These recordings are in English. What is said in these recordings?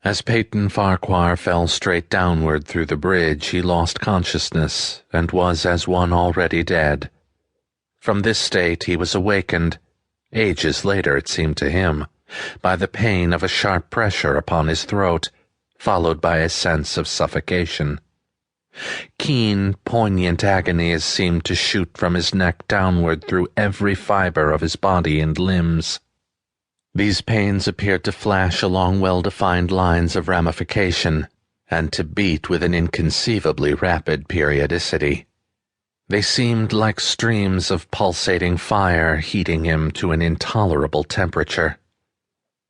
As Peyton Farquhar fell straight downward through the bridge, he lost consciousness and was as one already dead. From this state he was awakened, ages later it seemed to him, by the pain of a sharp pressure upon his throat, followed by a sense of suffocation. Keen, poignant agonies seemed to shoot from his neck downward through every fiber of his body and limbs. These pains appeared to flash along well-defined lines of ramification, and to beat with an inconceivably rapid periodicity. They seemed like streams of pulsating fire heating him to an intolerable temperature.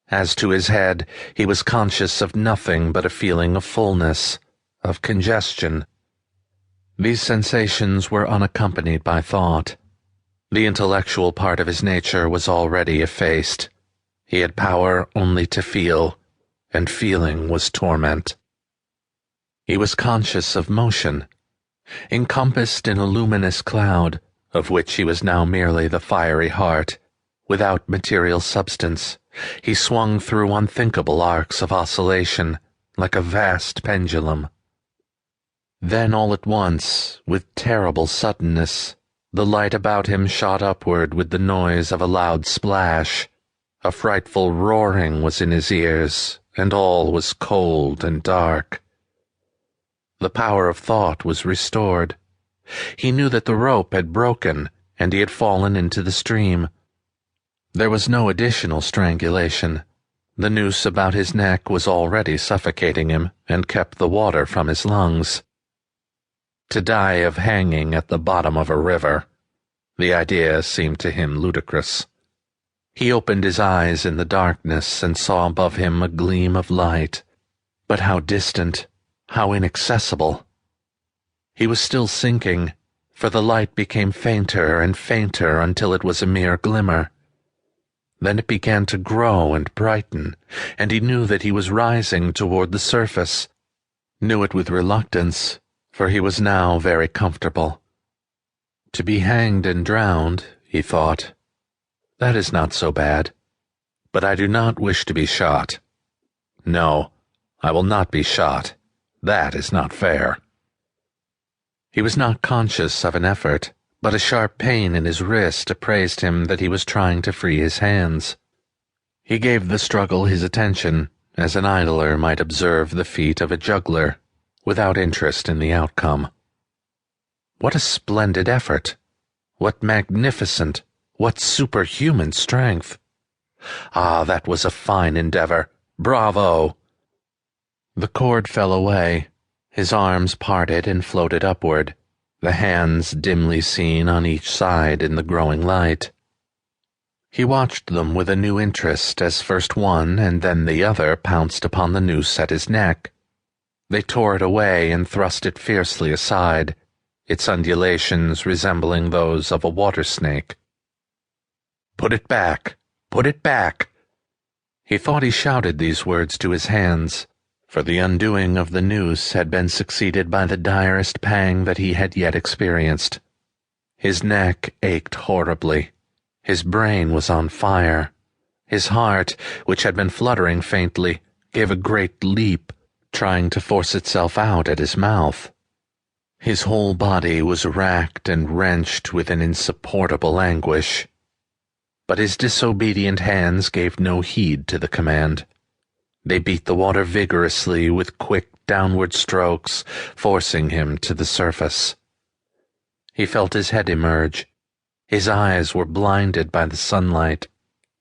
As to his head, he was conscious of nothing but a feeling of fullness, of congestion. These sensations were unaccompanied by thought. The intellectual part of his nature was already effaced. He had power only to feel, and feeling was torment. He was conscious of motion. Encompassed in a luminous cloud, of which he was now merely the fiery heart, without material substance, he swung through unthinkable arcs of oscillation, like a vast pendulum. Then all at once, with terrible suddenness, the light about him shot upward with the noise of a loud splash. A frightful roaring was in his ears, and all was cold and dark. The power of thought was restored. He knew that the rope had broken, and he had fallen into the stream. There was no additional strangulation. The noose about his neck was already suffocating him, and kept the water from his lungs. To die of hanging at the bottom of a river. The idea seemed to him ludicrous. He opened his eyes in the darkness and saw above him a gleam of light, but how distant, how inaccessible. He was still sinking, for the light became fainter and fainter until it was a mere glimmer. Then it began to grow and brighten, and he knew that he was rising toward the surface, knew it with reluctance, for he was now very comfortable. To be hanged and drowned, he thought, that is not so bad. But I do not wish to be shot. No, I will not be shot. That is not fair. He was not conscious of an effort, but a sharp pain in his wrist apprised him that he was trying to free his hands. He gave the struggle his attention, as an idler might observe the feat of a juggler, without interest in the outcome. What a splendid effort! What magnificent, what superhuman strength! Ah, that was a fine endeavor! Bravo! The cord fell away. His arms parted and floated upward, the hands dimly seen on each side in the growing light. He watched them with a new interest as first one and then the other pounced upon the noose at his neck. They tore it away and thrust it fiercely aside, its undulations resembling those of a water snake. "Put it back! Put it back!" He thought he shouted these words to his hands, for the undoing of the noose had been succeeded by the direst pang that he had yet experienced. His neck ached horribly. His brain was on fire. His heart, which had been fluttering faintly, gave a great leap, trying to force itself out at his mouth. His whole body was racked and wrenched with an insupportable anguish. But his disobedient hands gave no heed to the command. They beat the water vigorously with quick downward strokes, forcing him to the surface. He felt his head emerge. His eyes were blinded by the sunlight.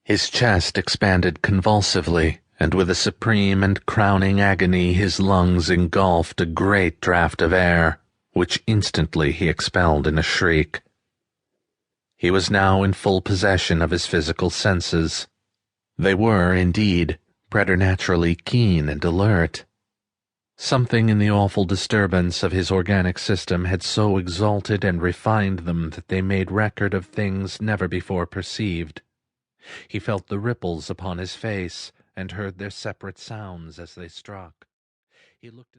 His chest expanded convulsively, and with a supreme and crowning agony his lungs engulfed a great draught of air, which instantly he expelled in a shriek. He was now in full possession of his physical senses. They were, indeed, preternaturally keen and alert. Something in the awful disturbance of his organic system had so exalted and refined them that they made record of things never before perceived. He felt the ripples upon his face, and heard their separate sounds as they struck. He looked at